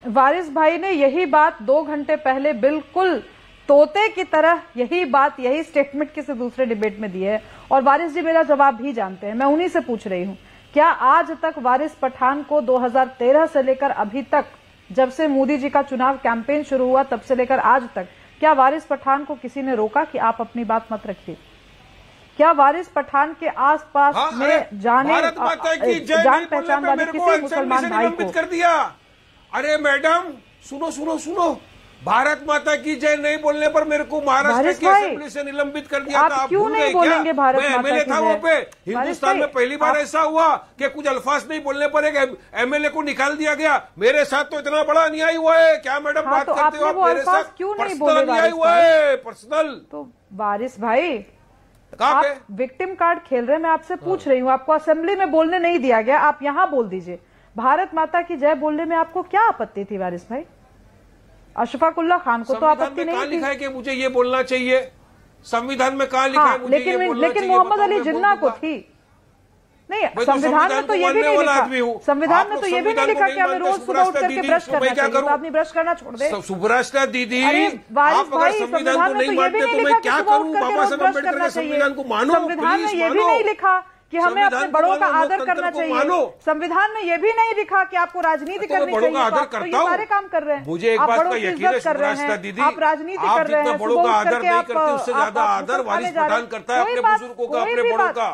वारिस भाई ने यही बात 2 घंटे पहले बिल्कुल तोते की तरह यही स्टेटमेंट किसी दूसरे डिबेट में दी है, और वारिस जी मेरा जवाब भी जानते हैं। मैं उन्हीं से पूछ रही हूं, क्या आज तक वारिस पठान को 2013 से लेकर अभी तक, जब से मोदी जी का चुनाव कैंपेन शुरू हुआ तब से लेकर आज तक, क्या वारिस पठान को किसी ने रोका कि आप अपनी बात मत रखिए? क्या वारिस पठान के आसपास में जान पहचान वाले किसी मुसलमान भाई को कर दिया? अरे मैडम सुनो सुनो सुनो, भारत माता की जय नहीं बोलने पर मेरे को महाराष्ट्र की असेंबली से निलंबित कर दिया था। आप क्यों नहीं बोलेंगे भारत माता की जय? था वहाँ पे। हिंदुस्तान में पहली बार ऐसा हुआ कि कुछ अल्फाज नहीं बोलने पर एक एमएलए को निकाल दिया गया। मेरे साथ तो इतना बड़ा अन्याय हुआ है। क्या मैडम बात करते हो आप? मेरे साथ पर्सनल अन्याय हुआ है, पर्सनल। तो वारिस भाई आप विक्टिम कार्ड खेल रहे हैं। मैं आपसे पूछ रही हूँ, आपको असेंबली में बोलने नहीं दिया गया, आप यहाँ बोल दीजिए। भारत माता की जय बोलने में आपको क्या आपत्ति थी वारिस भाई? अशफाक उल्लाह खान को तो आपत्ति नहीं थी। लिखा है कि मुझे ये बोलना चाहिए? संविधान में कहाँ लिखा है मुझे ये बोलना चाहिए? लेकिन मोहम्मद अली जिन्ना को थी। नहीं, संविधान में तो ये भी नहीं लिखा। संविधान में तो ये भी नहीं लिखा कि हमें रोज सुबह उठ करके ब्रश करना चाहिए। तो आपने ब्रश करना छोड़ दे। सुब्रष्टा दीदी, वारिस भाई, संविधान में तो ये भी नहीं लिखा कि सुबह उठ करके रोज ब्रश करना चाहिए। संविधान में ये भी नहीं लिखा कि हमें अपने बड़ों का आदर करना चाहिए। संविधान में ये भी नहीं लिखा कि आपको राजनीति करनी चाहिए। तो ये सारे काम कर रहे हैं। मुझे एक बात का यकीन है सुब्रष्टा दीदी, आप राजनीति कर रहे हैं। बड़ों का आदर नहीं करते, उससे ज्यादा आदर वारिस पठान करता है अपने बुजुर्गों का, अपने बड़ों का।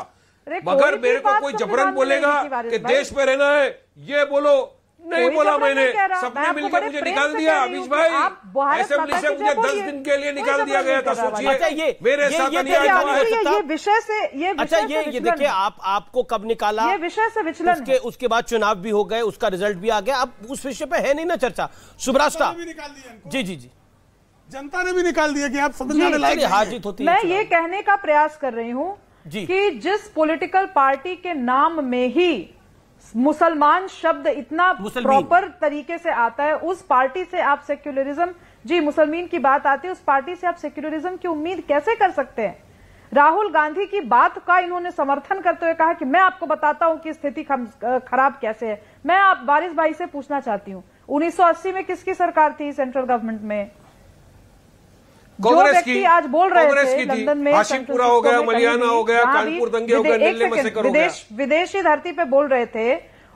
मगर मेरे को कोई जबरन बोलेगा कि देश में रहना है, ये बोलो नहीं बोला मैंने। सबने मिलकर मुझे निकाल दिया। अभिष भाई, असेंबली से मुझे 10 दिन के लिए निकाल दिया गया था। सोचिए मेरे साथ ये विषय से ये देखिए आपको कब निकाला, ये विषय से विचलन। उसके बाद चुनाव भी हो गए, उसका रिजल्ट भी आ गया। अब उस विषय पे है नहीं ना चर्चा। सुब्रष्टा जी जी जी, जनता ने भी निकाल दिया कि आप समझने लायक हार जीत होती है। मैं ये कहने का प्रयास कर रही हूँ कि जिस पॉलिटिकल पार्टी के नाम में ही मुसलमान शब्द इतना प्रॉपर तरीके से आता है, उस पार्टी से आप सेक्युलरिज्म, जी मुसलमान की बात आती है, उस पार्टी से आप सेक्युलरिज्म की उम्मीद कैसे कर सकते हैं? राहुल गांधी की बात का इन्होंने समर्थन करते हुए कहा कि मैं आपको बताता हूं कि स्थिति खराब कैसे है। मैं आप वारिस भाई से पूछना चाहती हूं, 1980 में किसकी सरकार थी सेंट्रल गवर्नमेंट में? जो व्यक्ति आज बोल रहे थे लंदन में, हाशिमपुरा हो गया, मलियाना हो गया, कानपुर दंगे हो गए, विदेशी धरती पे बोल रहे थे,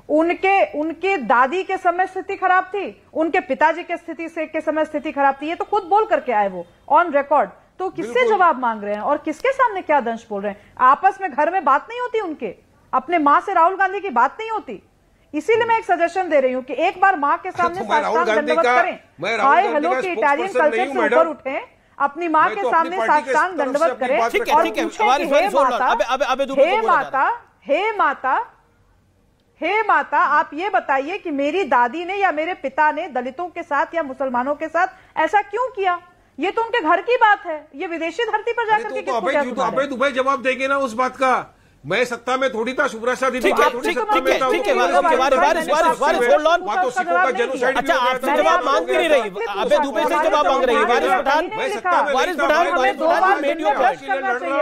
उनके दादी के समय स्थिति खराब थी, उनके पिताजी के समय स्थिति खराब थी। ये तो खुद बोल करके आए वो ऑन रिकॉर्ड। तो किससे जवाब मांग रहे हैं और किसके सामने क्या दंश बोल रहे हैं? आपस में घर में बात नहीं होती उनके? अपने माँ से राहुल गांधी की बात नहीं होती? इसीलिए मैं एक सजेशन दे रही हूँ कि एक बार माँ के सामने साष्टांग दंडवत करें। हाय हेलो के इटालियन कल्चर से ऊपर उठे, अपनी माँ के सामने साष्टांग दंडवत करें और हे माता आप ये बताइए कि मेरी दादी ने या मेरे पिता ने दलितों के साथ या मुसलमानों के साथ ऐसा क्यों किया? ये तो उनके घर की बात है, ये विदेशी धरती पर जाकर के किसको क्या सुना रहे हैं? दुबई जवाब देंगे ना उस बात का। मैं सत्ता में थोड़ी था, सुब्रष्टा दीदी ठीक है, जवाब मांग भी नहीं रही, अबे दुबे से जवाब मांग रही है वारिस पठान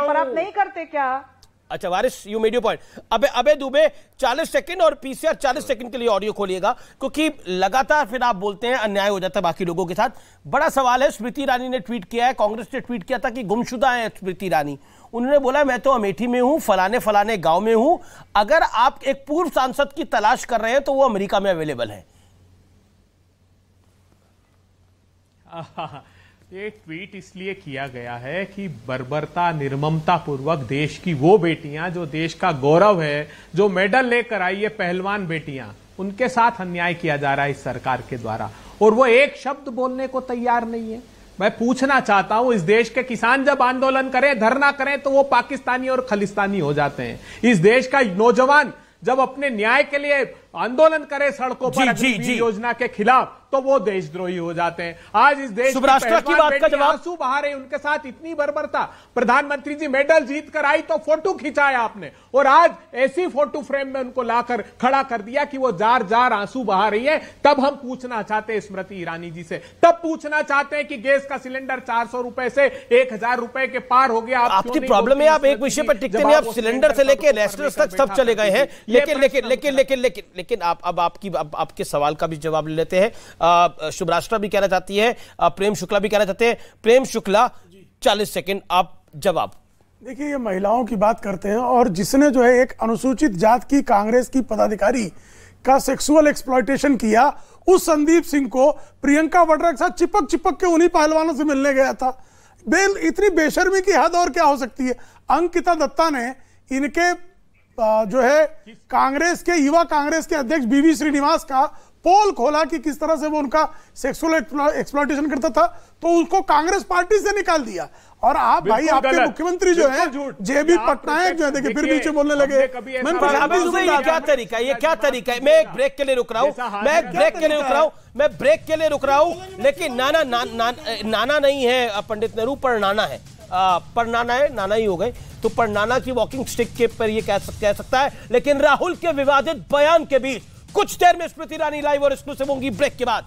पर आप नहीं करते क्या? अच्छा वारिस, यू मेड योर पॉइंट। अबे दुबे 40 सेकंड और पीसीआर 40 सेकंड के लिए ऑडियो खोलिएगा, क्योंकि लगातार फिर आप बोलते हैं अन्याय हो जाता है बाकी लोगों के साथ। बड़ा सवाल है, स्मृति ईरानी ने ट्वीट किया है, कांग्रेस ने ट्वीट किया था कि गुमशुदा है स्मृति ईरानी। उन्होंने बोला मैं तो अमेठी में हूं, फलाने फलाने गांव में हूं। अगर आप एक पूर्व सांसद की तलाश कर रहे हैं तो वो अमेरिका में अवेलेबल है। ये ट्वीट इसलिए किया गया है कि बर्बरता, निर्ममता पूर्वक देश की वो बेटियां जो देश का गौरव है, जो मेडल लेकर आई है, पहलवान बेटियां, उनके साथ अन्याय किया जा रहा है इस सरकार के द्वारा, और वो एक शब्द बोलने को तैयार नहीं है। मैं पूछना चाहता हूं, इस देश के किसान जब आंदोलन करें, धरना करें, तो वो पाकिस्तानी और खलिस्तानी हो जाते हैं। इस देश का नौजवान जब अपने न्याय के लिए आंदोलन करे सड़कों पर योजना के खिलाफ, तो वो देशद्रोही हो जाते हैं। आज इस देश की बात का जवाब, आंसू बहा रहे, उनके साथ इतनी बर्बरता। प्रधानमंत्री जी मेडल जीत कर आई तो फोटो खिंचाया आपने, और आज ऐसी फोटो फ्रेम में उनको लाकर खड़ा कर दिया कि वो जार जार आंसू बहा रही है। तब हम पूछना चाहते हैं स्मृति ईरानी जी से, तब पूछना चाहते हैं कि गैस का सिलेंडर 400 रुपए से 1000 रुपए के पार हो गया। आपकी प्रॉब्लम है, आप एक विषय पर टिकते नहीं, आप सिलेंडर से लेकर रेस्टोरेंट तक सब चले गए हैं। लेकिन लेकिन अब आपके सवाल का भी जवाब ले लेते हैं। शुभराष्ट्रा भी कहना चाहती है, प्रेम शुक्ला भी कहना चाहते हैं। प्रेम शुक्ला 40 सेकंड, आप जवाब। देखिए, ये महिलाओं की बात करते हैं और जिसने जो है एक अनुसूचित जात की कांग्रेस की पदाधिकारी का सेक्सुअल एक्सप्लॉयटेशन किया, उस संदीप सिंह को प्रियंका वाड्रा के साथ चिपक के उन्हीं पहलवानों से मिलने गया था। इतनी बेशर्मी की हद और क्या हो सकती है। अंकिता दत्ता ने इनके जो है कांग्रेस के युवा कांग्रेस के अध्यक्ष बीवी श्रीनिवास का पोल खोला कि किस तरह से वो उनका सेक्सुअल एक्सप्लॉयटेशन करता था, तो उसको कांग्रेस पार्टी से निकाल दिया। और आप भाई, आपके मुख्यमंत्री जो है जेबी पटनायक जो है, देखिए फिर पीछे बोलने लगे। ये क्या तरीका है, ये क्या तरीका है? मैं एक ब्रेक के लिए रुक रहा हूँ, मैं ब्रेक के लिए रुक रहा हूँ, लेकिन नाना नहीं है पंडित नेहरू, परनाना है। परनाना है, नाना ही हो गए, तो परनाना की वॉकिंग स्टिक के पर ये कह सकता है। लेकिन राहुल के विवादित बयान के बीच कुछ देर में स्मृति ईरानी लाइव और एक्सक्लूसिव होंगी ब्रेक के बाद।